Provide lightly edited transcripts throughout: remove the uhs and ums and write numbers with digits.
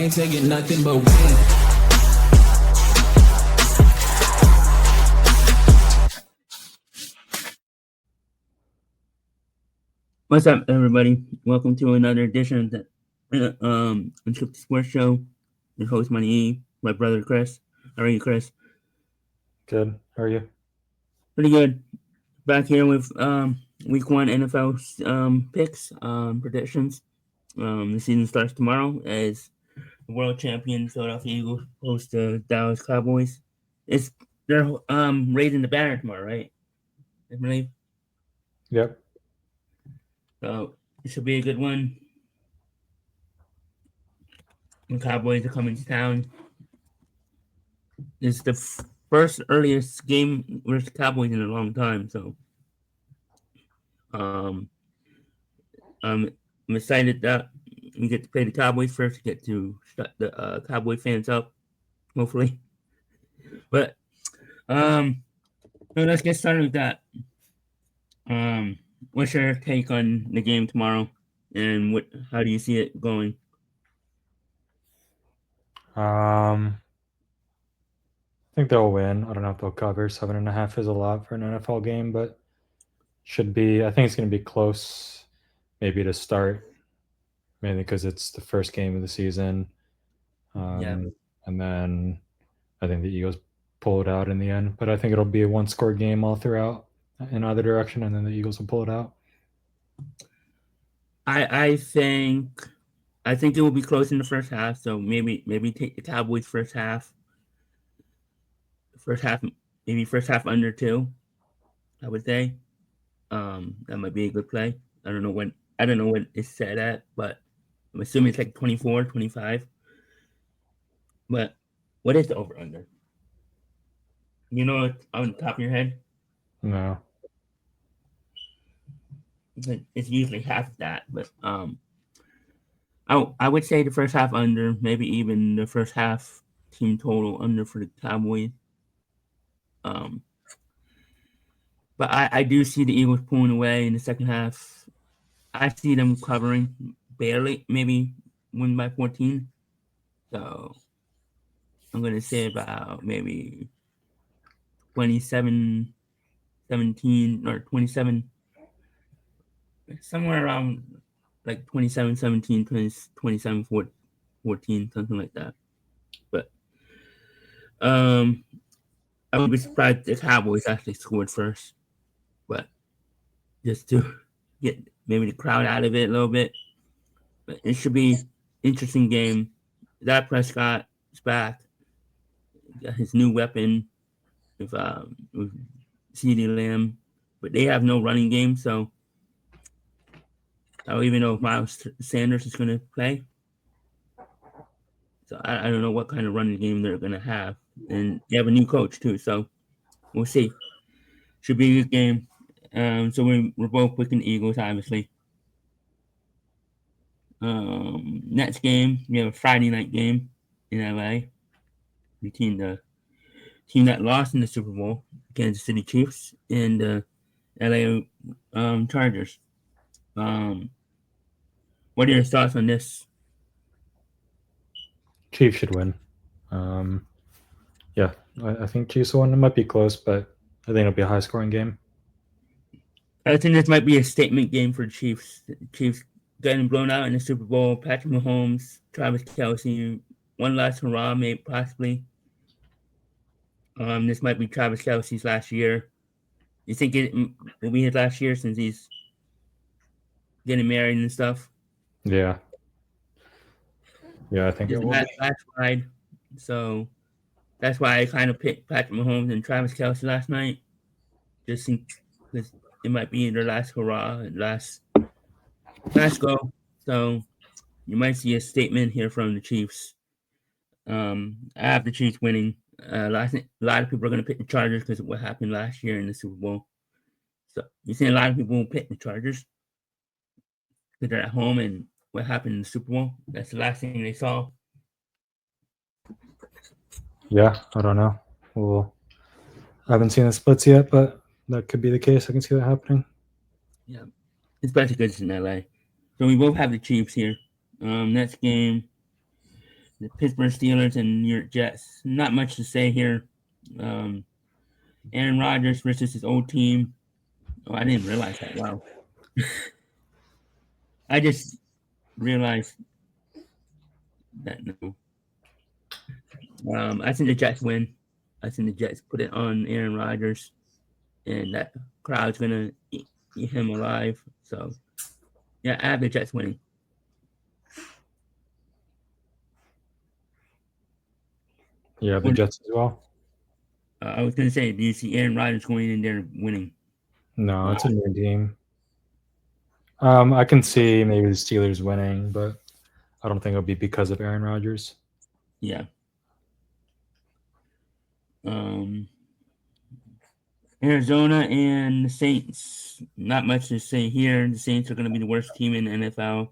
ain't taking nothing but win. What's up, everybody? Welcome to another edition of the Unscripted Sports Show. Your host, MoneyE, my brother Chris. How are you, Chris? Good. How are you? Pretty good. Back here with Week 1 NFL picks, predictions. The season starts tomorrow as the world champion Philadelphia Eagles host the Dallas Cowboys. They're raising the banner tomorrow, right? I believe. Yep. So it should be a good one. The Cowboys are coming to town. It's the first earliest game versus Cowboys in a long time, so I'm excited that we get to play the Cowboys first, get to shut the Cowboy fans up, hopefully. But so let's get started with that. What's your take on the game tomorrow, and how do you see it going? I think they'll win. I don't know if they'll cover. 7.5 is a lot for an NFL game, but should be. I think it's going to be close, maybe to start, mainly because it's the first game of the season. And then I think the Eagles pull it out in the end. But I think it'll be a one-score game all throughout in either direction, and then the Eagles will pull it out. I think it will be close in the first half. So maybe take the Cowboys first half. First half under 2. I would say. That might be a good play. I don't know what it's set at, but I'm assuming it's like 24, 25. But what is the over under? You know it on the top of your head? No. It's usually half that, but I would say the first half under, maybe even the first half team total under for the Cowboys. But I do see the Eagles pulling away in the second half. I see them covering barely, maybe win by 14. So I'm going to say about maybe 27-17 or 27, somewhere around like 27-17, 27-14, something like that. But I would be surprised if the Cowboys actually scored first. But just to get maybe the crowd out of it a little bit. But it should be an interesting game. Dak Prescott is back. Got his new weapon with CeeDee Lamb. But they have no running game, so I don't even know if Miles Sanders is going to play. So I don't know what kind of running game they're going to have. And they have a new coach, too, so we'll see. Should be a good game. So we're both picking Eagles, obviously. Next game, we have a Friday night game in LA between the team that lost in the Super Bowl, Kansas City Chiefs, and the LA Chargers. What are your thoughts on this? Chiefs should win. Yeah, I think Chiefs will win. It might be close, but I think it'll be a high-scoring game. I think this might be a statement game for the Chiefs. The Chiefs getting blown out in the Super Bowl. Patrick Mahomes, Travis Kelce, one last hurrah, maybe possibly. This might be Travis Kelce's last year. You think it will be his last year since he's getting married and stuff? Yeah. Yeah, I think it will be. Last ride. So that's why I kind of picked Patrick Mahomes and Travis Kelce last night. Just because it might be their last hurrah and last go. So you might see a statement here from the Chiefs. I have the Chiefs winning. A lot of people are going to pick the Chargers because of what happened last year in the Super Bowl. So you see a lot of people will pick the Chargers because they're at home and what happened in the Super Bowl. That's the last thing they saw. Yeah, I don't know. Well, I haven't seen the splits yet, but that could be the case. I can see that happening. Yeah, especially because it's in LA. So we both have the Chiefs here. Next game, the Pittsburgh Steelers and New York Jets. Not much to say here. Um, Aaron Rodgers versus his old team. Oh, I didn't realize that. Wow. I just realized that no. I think the Jets win. I think the Jets put it on Aaron Rodgers, and that crowd's gonna eat him alive. So yeah, I have the Jets winning. Yeah, the Jets as well. I was gonna say, do you see Aaron Rodgers going in there winning? No, Uh, it's a new team. I can see maybe the Steelers winning, but I don't think it'll be because of Aaron Rodgers. yeah. Um, Arizona and the Saints. Not much to say here. The Saints are going to be the worst team in the NFL.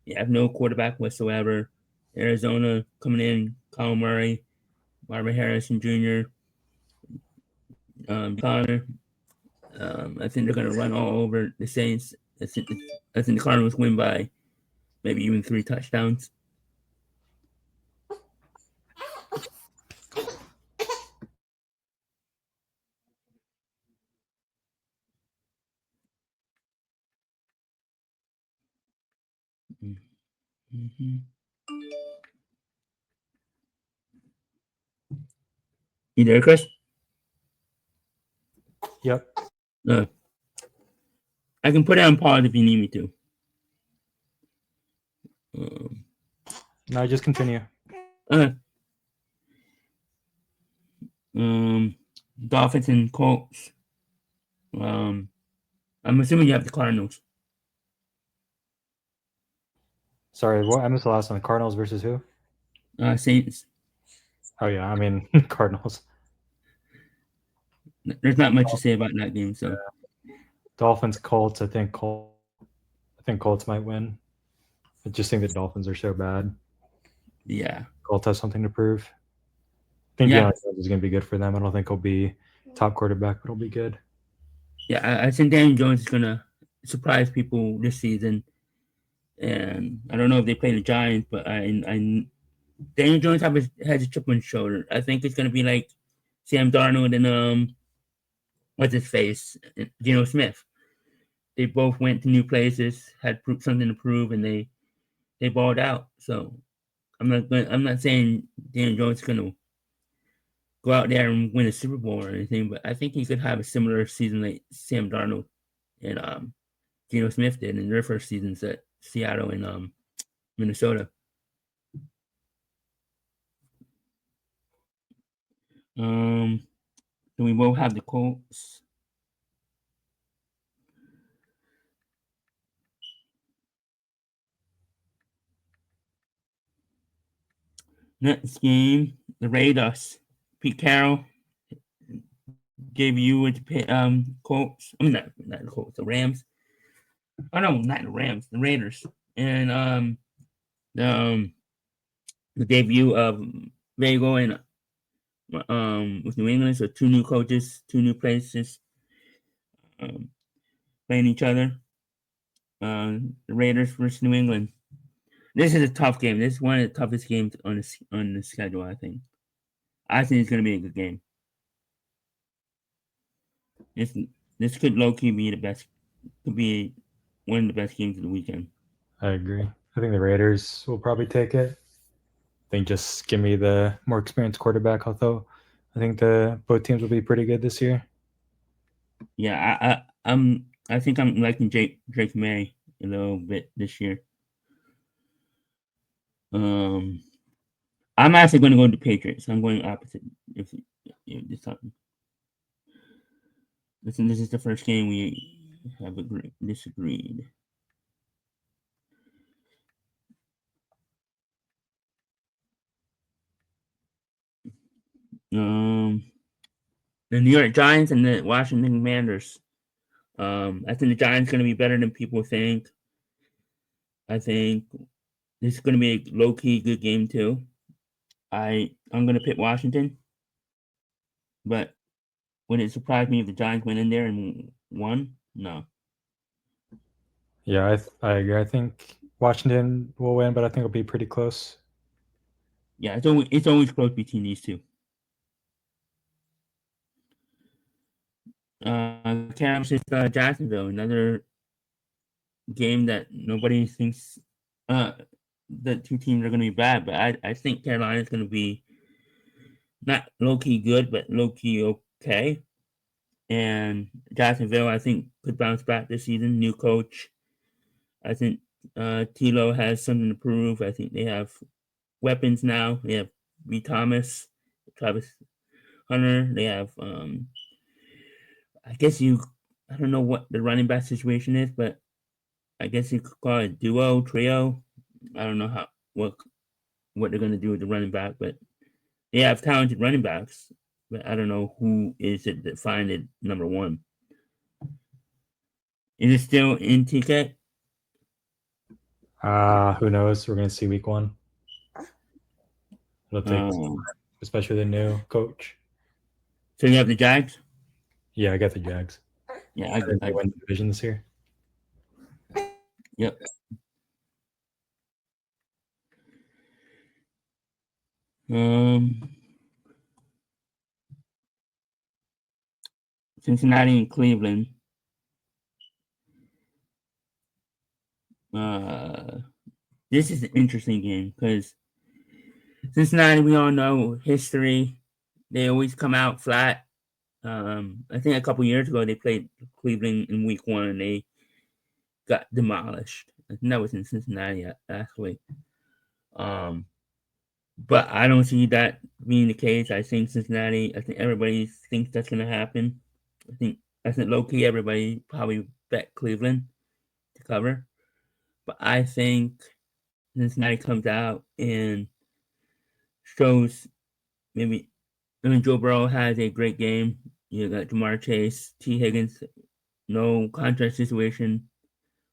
They have no quarterback whatsoever. Arizona coming in, Kyle Murray, Marvin Harrison Jr., Connor. I think they're going to run all over the Saints. I think the Cardinals win by maybe even 3 touchdowns. Mm-hmm. You there, Chris? Yep. Uh, I can put it on pause if you need me to. No, just continue. Uh, um, Dolphins and Colts. I'm assuming you have the Cardinals. Sorry, what? I missed the last one. The Cardinals versus who? Saints. Oh yeah, I mean Cardinals. There's not much to say about that game. So Dolphins, Colts. I think Colts might win. I just think the Dolphins are so bad. yeah, Colts have something to prove. I think yeah, Jalen Jones is going to be good for them. I don't think he'll be top quarterback, but he'll be good. yeah. I think Daniel Jones is gonna surprise people this season. And I don't know if they play the Giants, but Daniel Jones has a chip on his shoulder. I think it's gonna be like Sam Darnold and what's his face, Geno Smith. They both went to new places, had something to prove, and they balled out. So I'm not saying Daniel Jones is gonna go out there and win a Super Bowl or anything, but I think he could have a similar season like Sam Darnold and Geno Smith did in their first seasons at Seattle and Minnesota. Um, so we both have the Colts. Next game, the Raiders. Pete Carroll gave you with the Colts. I mean, not the Colts, the Rams. Oh no, not the Rams, the Raiders. And the um the debut of Vago and with New England. So 2 new coaches, 2 new places, um, playing each other. The Raiders versus New England. This is a tough game. This is one of the toughest games on the schedule. I think it's going to be a good game. This this could low key be the best. Could be one of the best games of the weekend. I agree. I think the Raiders will probably take it. I think just give me the more experienced quarterback. Although I think the both teams will be pretty good this year. Yeah, I think I'm liking Drake May a little bit this year. Um, I'm actually going to go to the Patriots. I'm going opposite. If this time, listen, this is the first game we have disagreed. Um, the New York Giants and the Washington Commanders. I think the Giants going to be better than people think. I think this is going to be a low key good game too. I'm going to pick Washington, but would it surprise me if the Giants went in there and won? No. Yeah, I agree. I think Washington will win, but I think it'll be pretty close. Yeah, it's always close between these two. Carolina versus Jacksonville, another game that nobody thinks uh the two teams are going to be bad, but I think Carolina is going to be not low key good, but low key okay. And Jacksonville, I think, could bounce back this season. New coach. I think Tilo has something to prove. I think they have weapons now. They have B. Thomas, Travis Hunter. They have I guess I don't know what the running back situation is, but I guess you could call it duo, trio. I don't know what they're gonna do with the running back, but they have talented running backs. But I don't know who is it that find it number one. Is it still in TK? Who knows? We're gonna see week 1. It'll take, Um, especially the new coach. so you have the Jags? Yeah, I got the Jags. Yeah, I think they win the division this year. Yep. Cincinnati and Cleveland. This is an interesting game because Cincinnati, we all know history. They always come out flat. I think a couple years ago they played Cleveland in week 1 and they got demolished. I think that was in Cincinnati actually. But I don't see that being the case. I think Cincinnati. I think everybody thinks that's going to happen. I think low key everybody probably bet Cleveland to cover, but I think Cincinnati comes out and shows maybe. I mean, Joe Burrow has a great game. You got Jamar Chase, T. Higgins, no contract situation,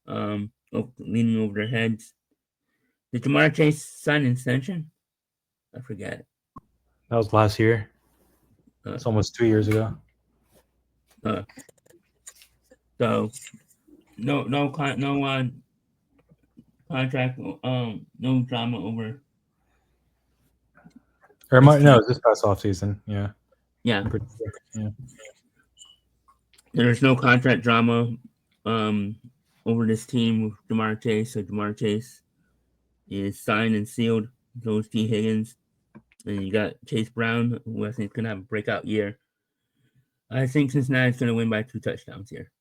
leaning over their heads. Did Jamar Chase sign an extension? I forget. That was last year. It's almost 2 years ago. So no contract, no drama over. Or no, this past off season. Yeah. Yeah. I'm pretty sure. Yeah. There's no contract drama over this team with Jamar Chase. So Jamar Chase is signed and sealed. So is T. Higgins. And you got Chase Brown, who I think is gonna have a breakout year. I think Cincinnati's gonna win by 2 touchdowns here.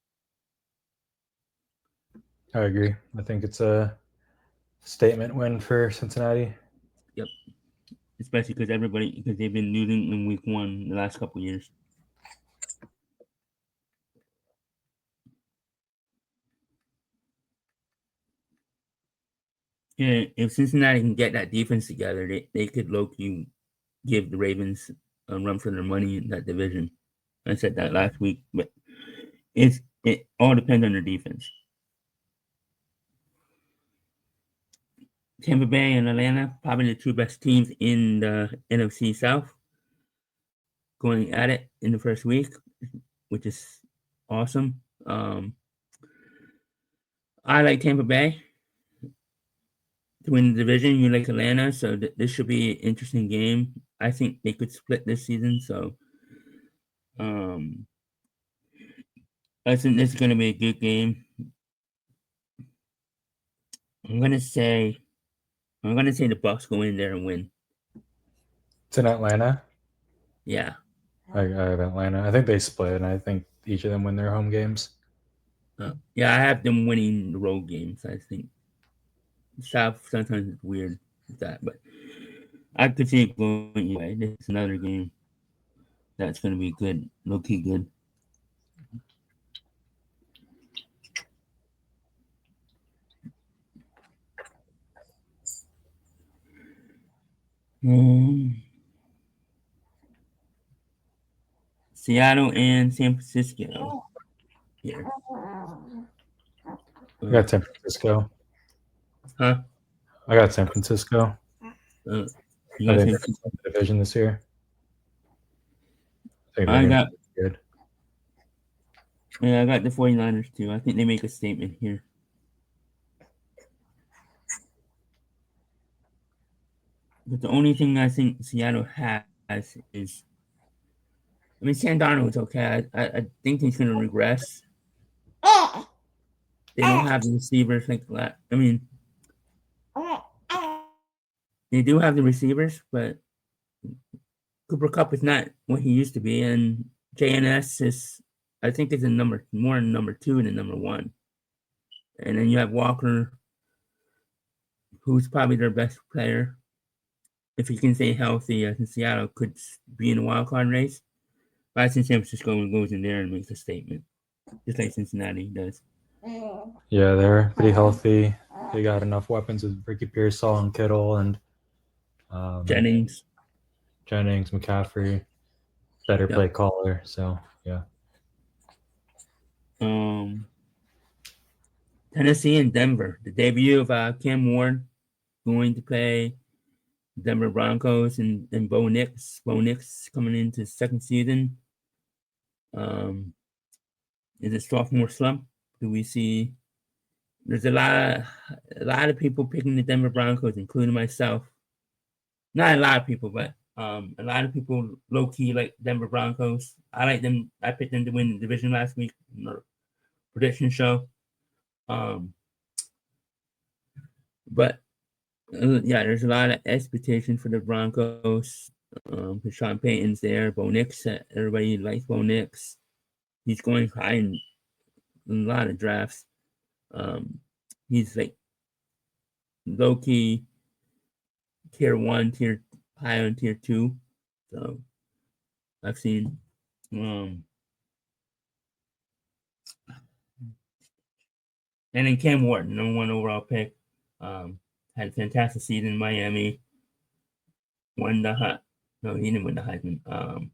I agree. I think it's a statement win for Cincinnati. Yep. Especially because they've been losing in week 1 the last couple years. Yeah, if Cincinnati can get that defense together, they could low-key give the Ravens a run for their money in that division. I said that last week, but it all depends on their defense. Tampa Bay and Atlanta, probably the 2 best teams in the NFC South, going at it in the first week, which is awesome. I like Tampa Bay to win the division. You like Atlanta, so this should be an interesting game. I think they could split this season, so I think this is going to be a good game. I'm gonna say the Bucks go in there and win. It's in Atlanta. Yeah. I have Atlanta. I think they split, and I think each of them win their home games. Yeah, I have them winning the road games. I think South sometimes it's weird with that, but I could see it going anyway. This is another game that's going to be good, low key good. Seattle and San Francisco here. I got San Francisco. Huh? I got San Francisco. You I got think they're in the division this year. I got good. Yeah, I got the 49ers too. I think they make a statement here. But the only thing I think Seattle has is, I mean, Sam Darnold's okay. I think he's going to regress. They don't have the receivers like that. I mean, they do have the receivers, but Cooper Cup is not what he used to be, and JNS is, I think, is a more number 2 than number 1. And then you have Walker, who's probably their best player. If he can stay healthy, I think Seattle could be in a wild card race. But I think San Francisco goes in there and makes a statement, just like Cincinnati does. Yeah, they're pretty healthy. They got enough weapons with Ricky Pearsall and Kittle and Jennings, McCaffrey, better play caller. So yeah. Tennessee and Denver. The debut of Cam Ward going to play Denver Broncos and Bo Nix. Bo Nix coming into his second season. Is it sophomore slump? Do we see? There's a lot of people picking the Denver Broncos, including myself. Not a lot of people, but a lot of people low key like Denver Broncos. I like them. I picked them to win the division last week in the prediction show. But yeah, there's a lot of expectation for the Broncos. Sean Payton's there. Bo Nix, everybody likes Bo Nix. He's going high in a lot of drafts. He's like low key tier 1, high on tier 2. So I've seen. And then Cam Ward, number 1 overall pick, had a fantastic season in Miami. Won the no, he didn't win the Heisman.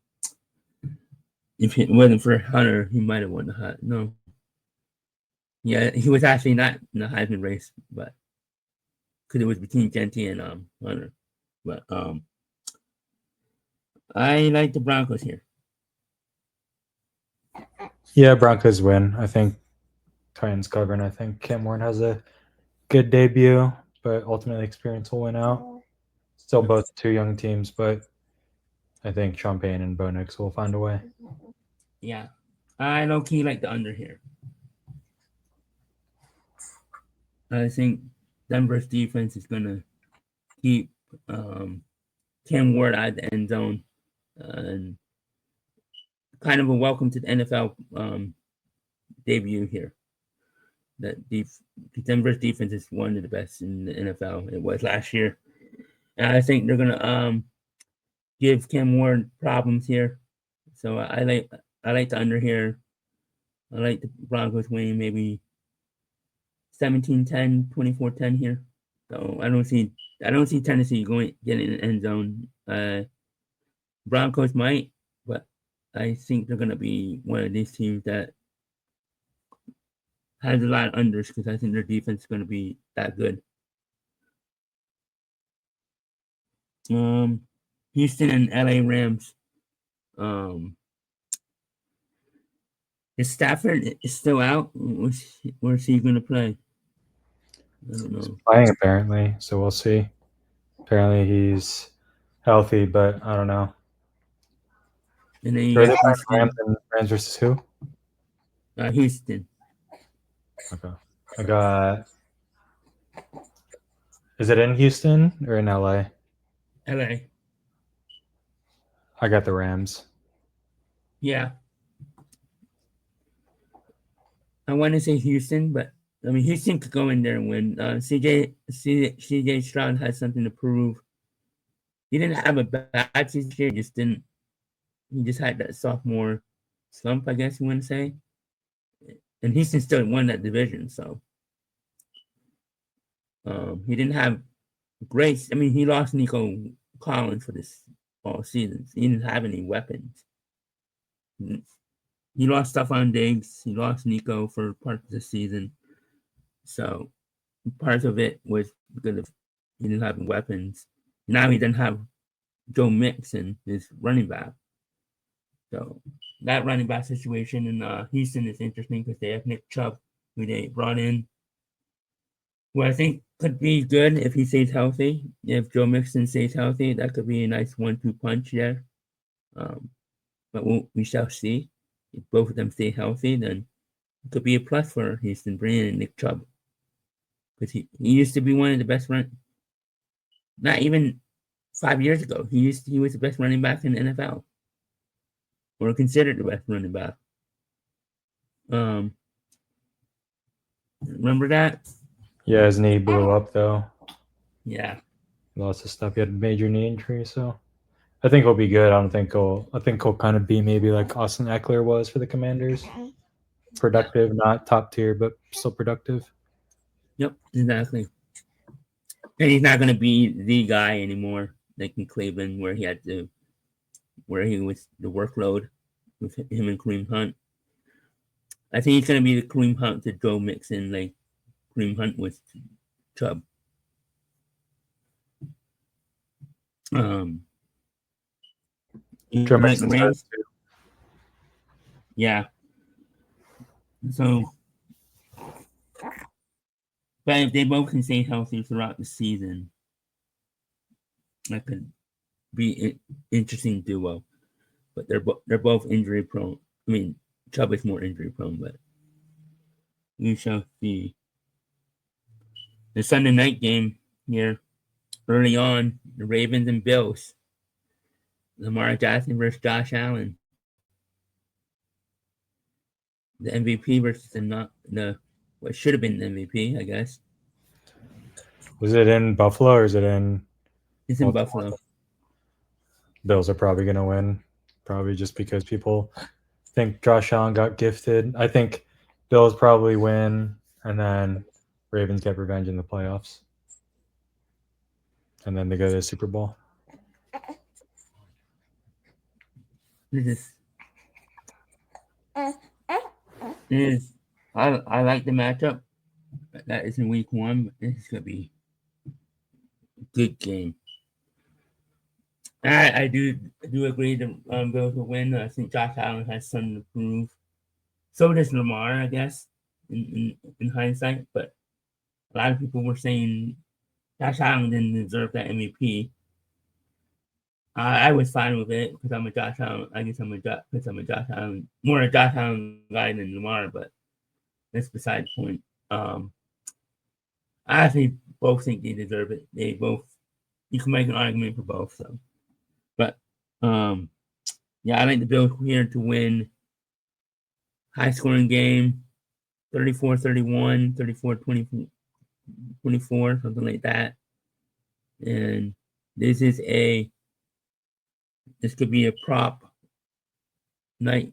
If it wasn't for Hunter, he might have won the Heisman. No, yeah, he was actually not in the Heisman race, but because it was between Genty and Hunter. But I like the Broncos here. Yeah, Broncos win. I think Titans cover, and I think Cam Ward has a good debut, but ultimately experience will win out. Still both 2 young teams, but I think Sean Payton and Bo Nix will find a way. Yeah, I low key like the under here. I think Denver's defense is gonna keep Cam Ward out of the end zone, and kind of a welcome to the NFL debut here. That Denver's defense is one of the best in the NFL. It was last year, and I think they're gonna give Cam Ward problems here. So I like the under here. I like the Broncos winning maybe 17-10, 24-10 here. So I don't see Tennessee getting in the end zone. Broncos might, but I think they're gonna be one of these teams that has a lot of unders because I think their defense is gonna be that good. Houston and LA Rams. Is Stafford still out? Where's he gonna play? I don't know. He's playing apparently, so we'll see. Apparently he's healthy, but I don't know. And then you got Rams versus who? Houston. Okay. I got. Is it in Houston or in LA? LA. I got the Rams. Yeah. I want to say Houston, but I mean Houston could go in there and win. CJ Stroud has something to prove. He didn't have a bad season year, he just had that sophomore slump, I guess you want to say. And Houston still won that division, so he didn't have great. I mean, he lost Nico Collins for this all season. He didn't have any weapons. He lost Stephon Diggs. He lost Nico for part of the season. So part of it was because he didn't have weapons. Now he doesn't have Joe Mixon, his running back. So that running back situation in Houston is interesting because they have Nick Chubb, who they brought in, who I think could be good if he stays healthy. If Joe Mixon stays healthy, that could be a nice 1-2 punch there. But we shall see. If both of them stay healthy, then it could be a plus for Houston bringing in Nick Chubb. Because he used to be one of the best not even 5 years ago. He was the best running back in the NFL. Or considered the best running back. Remember that? Yeah, his knee blew up though. Yeah. Lots of stuff. He had a major knee injury, so I think he'll be good. I think he'll kind of be maybe like Austin Eckler was for the Commanders. Productive, not top tier, but still productive. Yep, exactly. And he's not going to be the guy anymore, like in Cleveland, where he was the workload with him and Kareem Hunt. I think he's going to be the Kareem Hunt to Joe Mixon, like Kareem Hunt with Chubb. Joe Like Mixon Rams, says too. yeah. So, but if they both can stay healthy throughout the season, that could be an interesting duo. But they're both injury prone. I mean, Chubb is more injury prone, but we shall see. The Sunday night game here, early on, the Ravens and Bills. Lamar Jackson versus Josh Allen. The MVP versus the what should have been the MVP, I guess. Was it in Buffalo or is it in It's in Buffalo. Bills are probably going to win, probably just because people think Josh Allen got gifted. I think Bills probably win, and then Ravens get revenge in the playoffs, and then they go to the Super Bowl. This is I like the matchup. That is in week 1, but this is gonna be a good game. I do agree the Bills will win. I think Josh Allen has something to prove. So does Lamar, I guess, in hindsight. But a lot of people were saying Josh Allen didn't deserve that MVP. I was fine with it because I'm a Josh Allen. I guess I'm a Josh Allen, more a Josh Allen guy than Lamar, but that's beside the point. I actually both think they deserve it. You can make an argument for both. So, but yeah, I like the Bills here to win. High scoring game, 34-31, 34-24, something like that. And this could be a prop night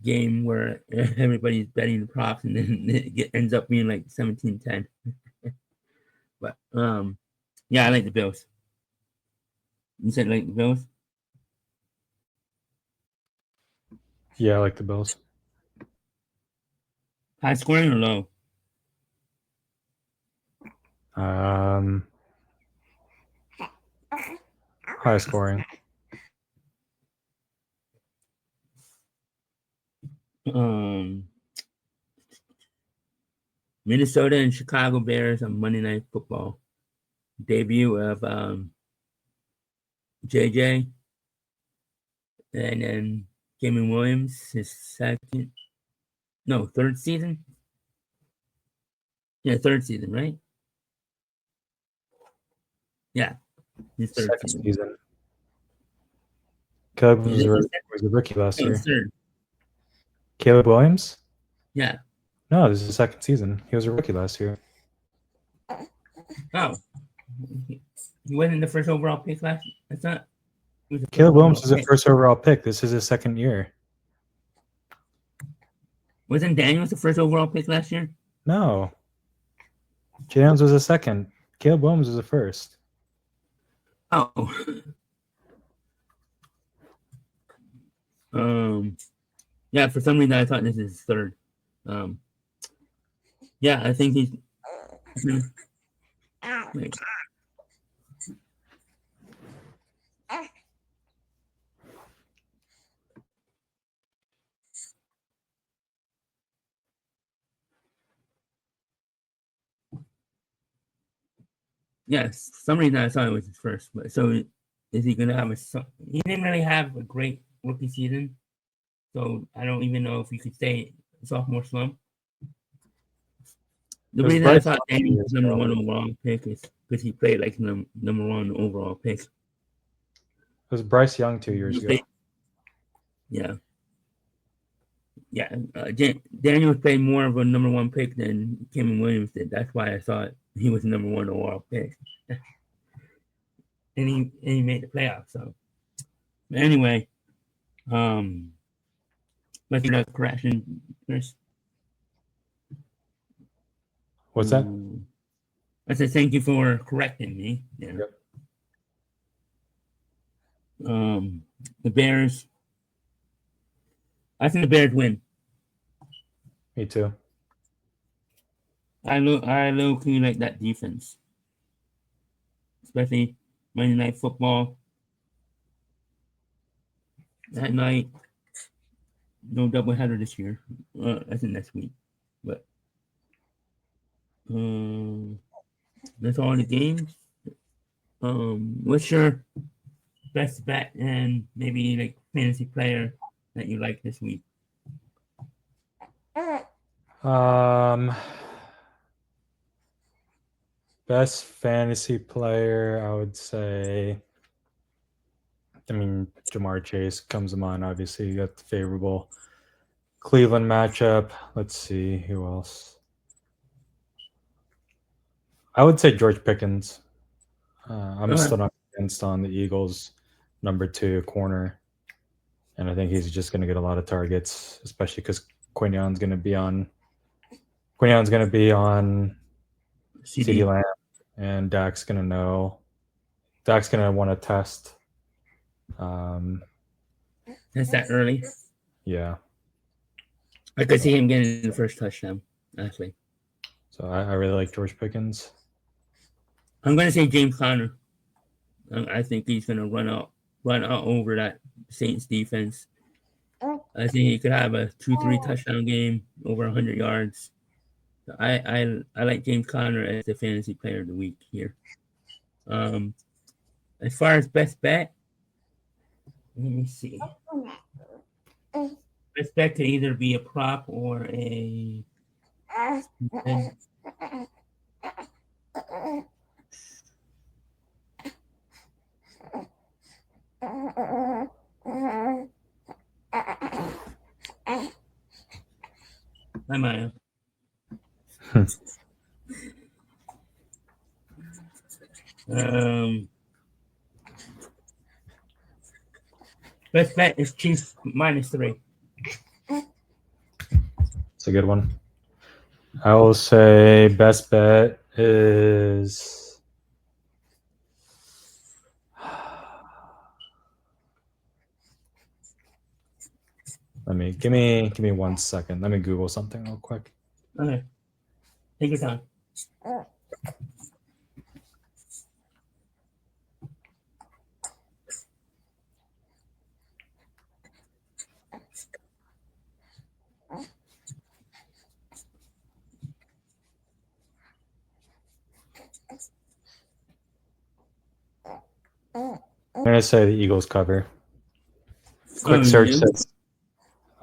game where everybody's betting the props and then it ends up being like 17-10. But yeah, I like the Bills. You said like the Bills? Yeah, I like the Bills. High scoring or low? High scoring. Minnesota and Chicago Bears on Monday Night Football. Debut of JJ and then Jamie Williams, his third season. Yeah, third season, right? Yeah, his third season. Caleb was a rookie last year. Third. Caleb Williams? Yeah. No, this is his second season. He was a rookie last year. Oh. He wasn't the first overall pick last year? That's not. Caleb Williams was the first overall pick. This is his second year. Wasn't Daniels the first overall pick last year? No. Jalen was the second. Caleb Williams was the first. Oh. Yeah, for some reason I thought this is his third. Yeah, I think he's. Wait. Yes, for some reason I thought it was his first. But so is he gonna have a? He didn't really have a great rookie season, so I don't even know if you could say sophomore slump. The reason I thought Daniel was number one overall pick is because he played like number one overall pick. It was Bryce Young 2 years ago. Yeah. Yeah, Daniel played more of a number one pick than Cameron Williams did. That's why I thought he was the number one overall pick. and he made the playoffs. So but anyway, let's do that correction, Chris. What's that? I said thank you for correcting me. Yeah. Yep. The Bears. I think the Bears win. Me too. I low-key like that defense, especially Monday Night Football. That night, no doubleheader this year. I think next week, but that's all the games. What's your best bet and maybe like fantasy player that you like this week? Best fantasy player, I would say. I mean, Jamar Chase comes to mind. Obviously, you got the favorable Cleveland matchup. Let's see who else. I would say George Pickens. I'm still not convinced on the Eagles' number 2 corner, and I think he's just going to get a lot of targets, especially because Quinyon's going to be on. CeeDee Lamb, and Dak's going to want to test. Is that early? Yeah. I could see him getting the first touchdown, actually. So I really like George Pickens. I'm going to say James Conner. I think he's going to run out over that Saints defense. I think he could have a 2-3 touchdown game, over 100 yards. I like James Conner as the fantasy player of the week here. As far as best bet, let me see. Best bet could either be a prop or a. Hi, Maya. Best bet is Chiefs -3. It's a good one. I will say best bet is. Give me 1 second. Let me Google something real quick. Okay, take your time. I'm gonna say the Eagles cover. Quick search says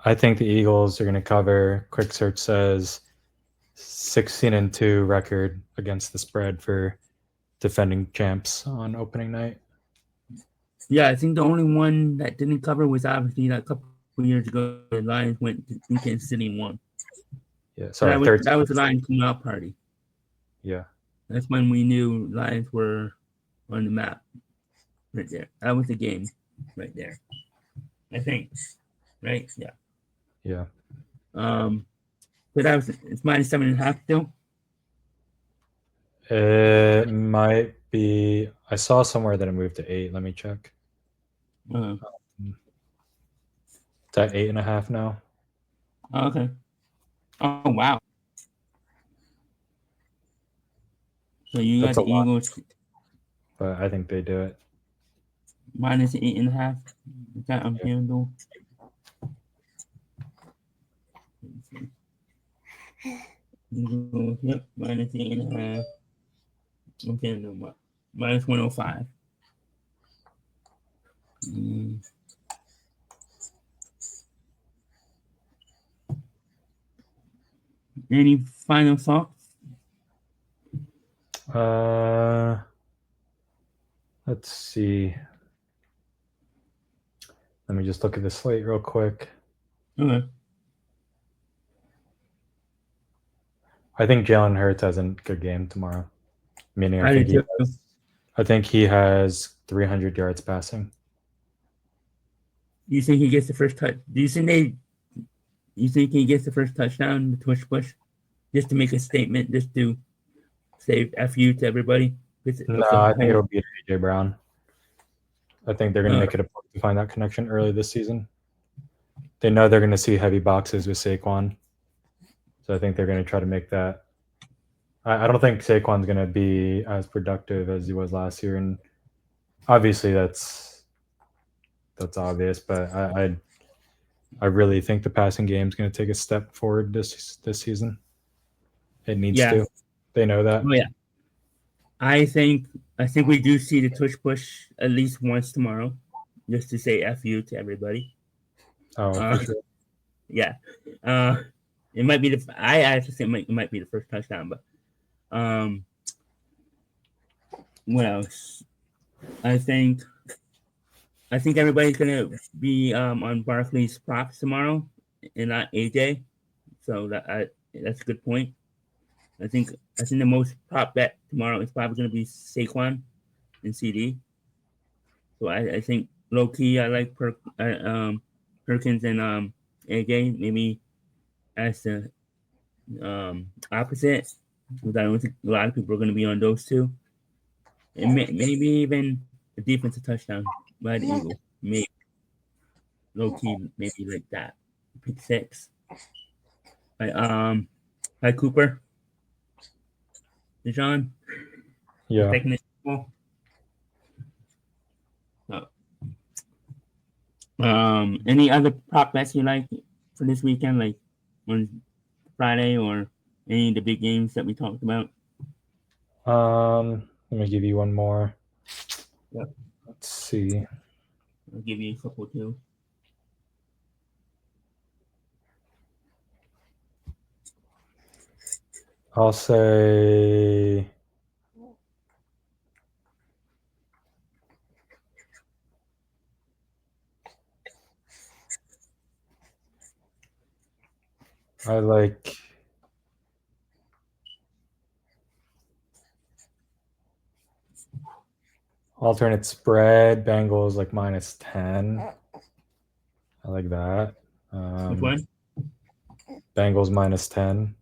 I think the Eagles are gonna cover. Quick search says 16-2 record against the spread for defending champs on opening night. Yeah, I think the only one that didn't cover was obviously that couple of years ago. The Lions went to Kansas City and won. Yeah, sorry. That was the Lions coming out party. Yeah, that's when we knew Lions were on the map. Right there, that was the game. Right there, I think. Right? Yeah. Yeah. But it's -7.5 still. It might be. I saw somewhere that it moved to 8. Let me check. It's at 8.5 now. Oh, okay. Oh wow. So you got the Eagles. But I think they do it. -8.5. Is that unfavorable? Yep, -8.5. Okay, no, minus 105. Any final thoughts? Let's see. Let me just look at the slate real quick. Okay. I think Jalen Hurts has a good game tomorrow. Meaning, I think he has 300 yards passing. Do you think he gets the first touch? Do you think he gets the first touchdown, the tush push, just to make a statement, just to say "f you" to everybody? No, I think it'll be AJ Brown. I think they're going to make it a point to find that connection early this season. They know they're going to see heavy boxes with Saquon, so I think they're going to try to make that. I don't think Saquon's going to be as productive as he was last year, and obviously that's obvious. But I really think the passing game is going to take a step forward this season. It needs to. They know that. Oh yeah. I think we do see the tush push at least once tomorrow, just to say "f you" to everybody. Oh, for sure. Yeah. It might be I actually think it might be the first touchdown, but what else? I think everybody's gonna be on Barkley's props tomorrow and not AJ. So that's a good point. I think the most prop bet tomorrow is probably gonna be Saquon and CD. So I think low key I like Perkins and AJ maybe as the opposite, because I don't think a lot of people are going to be on those two, and maybe even a defensive touchdown by the Eagle, maybe low key, maybe like that, pick six. Hi Cooper, Dijon, Yeah. taking it. Any other prop bets you like for this weekend, like on Friday or any of the big games that we talked about? Let me give you one more. Yep. Let's see. I'll give you a couple too. I'll say I like alternate spread. Bengals like minus 10. I like that. Which one? Bengals minus 10.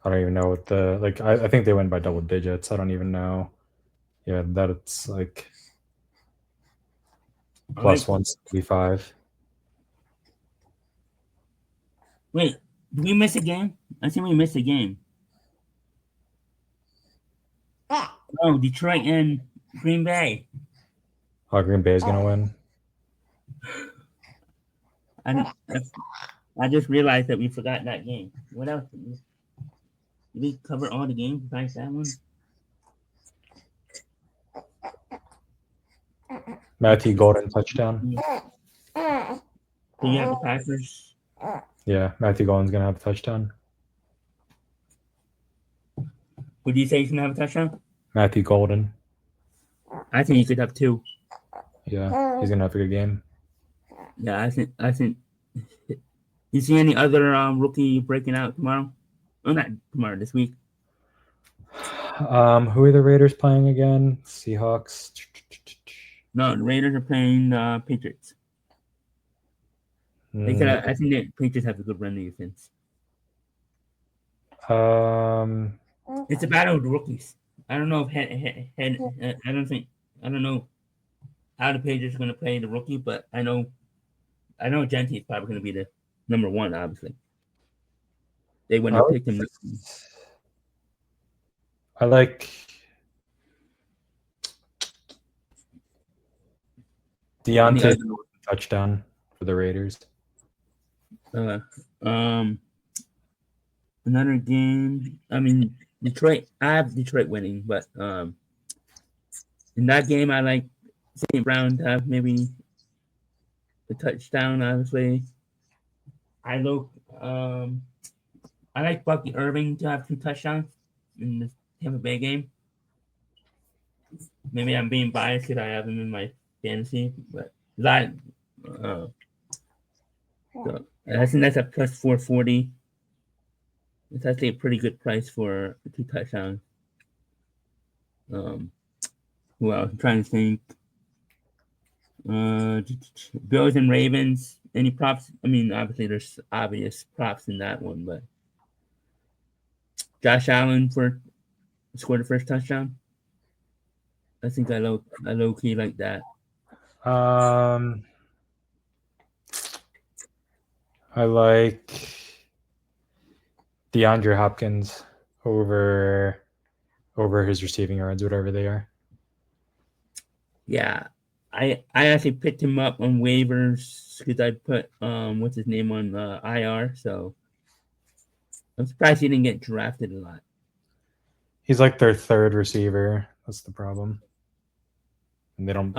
I don't even know what the like. I think they win by double digits. I don't even know. Yeah, that it's like plus 175. Wait, did we miss a game? I think we missed a game. Oh, Detroit and Green Bay. Oh, Green Bay is gonna win. I just realized that we forgot that game. What else? Did we cover all the games besides that one? Matthew Golden touchdown. Do you have the Packers? Yeah, Matthew Golden's gonna have a touchdown. Who do you say he's gonna have a touchdown? Matthew Golden. I think he could have two. Yeah, he's gonna have a good game. Yeah, I think. You see any other rookie breaking out tomorrow? Oh, not tomorrow. This week. Who are the Raiders playing again? Seahawks. No, the Raiders are playing the Patriots. I think the Patriots have a good run defense. It's a battle of the rookies. I don't know if I don't know how the Patriots are going to play the rookie, but I know Genti is probably going to be the number one. Obviously, they wouldn't have picked him. I like Deontay touchdown for the Raiders. Another game. I mean, Detroit. I have Detroit winning, but in that game, I like St. Brown to have maybe a touchdown. Obviously, I look. I like Bucky Irving to have 2 touchdowns in the Tampa Bay game. Maybe I'm being biased because I have him in my fantasy, but that. Uh, so I think that's a plus 440. It's actually a pretty good price for 2 touchdowns. Um, who else? I'm trying to think. Bills and Ravens. Any props? I mean, obviously there's obvious props in that one, but Josh Allen for scored the first touchdown. I think I low key like that. I like DeAndre Hopkins over his receiving yards, whatever they are. Yeah, I actually picked him up on waivers because I put what's his name on IR, so I'm surprised he didn't get drafted a lot. He's like their third receiver. That's the problem. And they don't.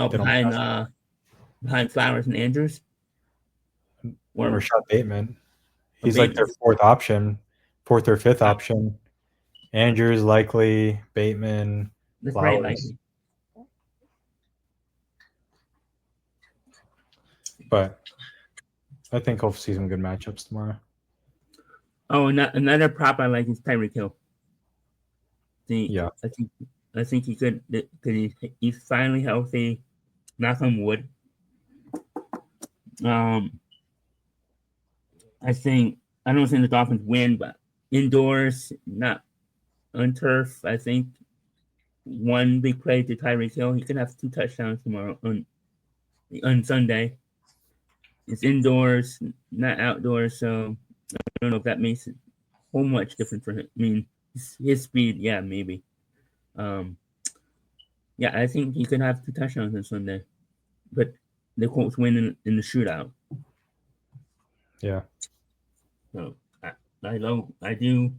Behind Flowers and Andrews. Or Rashad Bateman. He's like their fourth or fifth option. Andrews likely, Bateman, That's Flowers. very likely. But I think he'll see some good matchups tomorrow. Oh, another prop I like is Tyreek Hill. Yeah, I think he could because he's finally healthy. Knock on wood. I don't think the Dolphins win, but indoors, not on turf. I think one big play to Tyreek Hill, he could have 2 touchdowns tomorrow on Sunday. It's indoors, not outdoors, so I don't know if that makes it so much different for him. I mean, his speed, yeah, maybe. Yeah, I think he could have 2 touchdowns on Sunday, but the Colts win in the shootout. Yeah. So I do.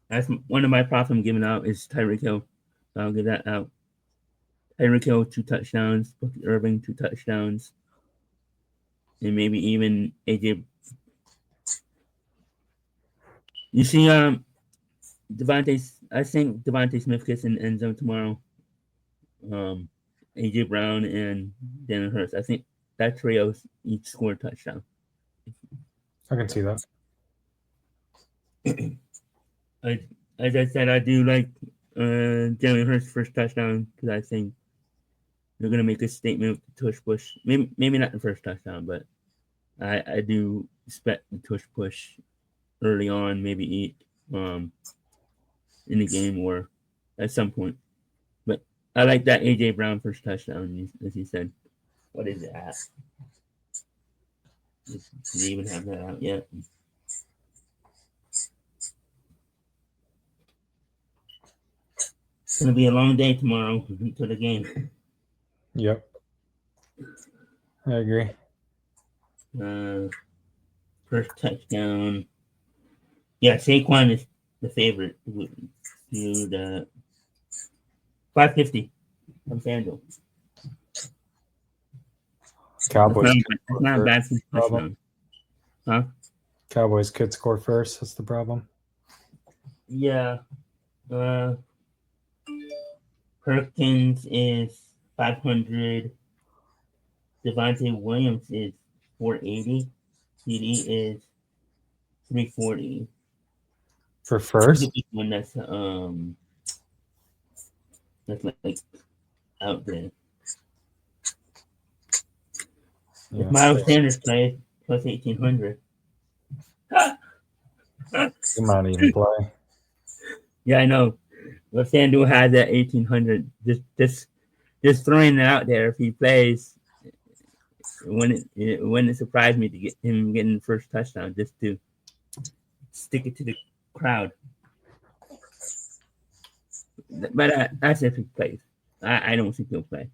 That's one of my props I'm giving out is Tyreek Hill. So I'll give that out. Tyreek Hill 2 touchdowns, Bucky Irving 2 touchdowns, and maybe even AJ. You see, I think Devontae Smith gets in the end zone tomorrow. AJ Brown and Jalen Hurts. I think that trio each score a touchdown. I can see that. As I said, I do like Jalen Hurts' first touchdown because I think they're gonna make a statement with the tush push. Maybe not the first touchdown, but I do expect the tush push early on, maybe in the game or at some point. But I like that AJ Brown first touchdown, as you said. What is it at? Do they even have that out yet? It's gonna be a long day tomorrow until the game. Yep, I agree. First touchdown. Yeah, Saquon is the favorite. The 550 from FanDuel. Cowboys. That's not a bad touchdown. Huh? Cowboys could score first. That's the problem. Yeah. Perkins is 500. Devontae Williams is 480. CD is 340. For first? One that's like out there. Yeah. If Miles Sanders plays plus 1800. He might even play. Yeah, I know. But FanDuel has that 1800. Just throwing it out there. If he plays, wouldn't it surprise me to get him getting the first touchdown just to stick it to the crowd. But that's if he plays. I don't think he'll play.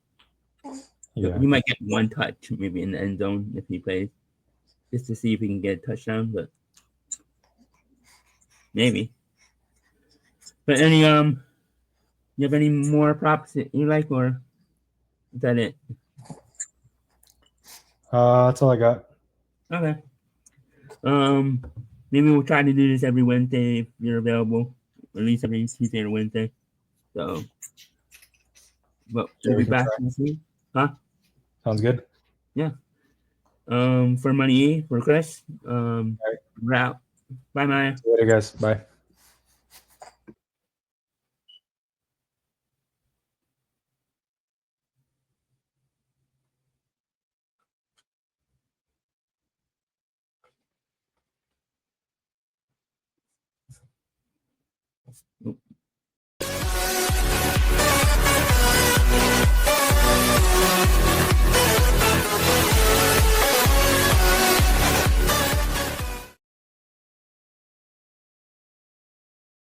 Yeah. He might get one touch maybe in the end zone if he plays. just to see if he can get a touchdown, but maybe. But you have any more props that you like, or is that it? That's all I got. Okay. Um, maybe we'll try to do this every Wednesday if you're available, at least every Tuesday or Wednesday. So, but Sure, we'll we be can back try. next week. Huh? Sounds good. Yeah. For MoneyE, for Chris, All right. we're out. Bye, Maya. See you later, guys. Bye. Oop.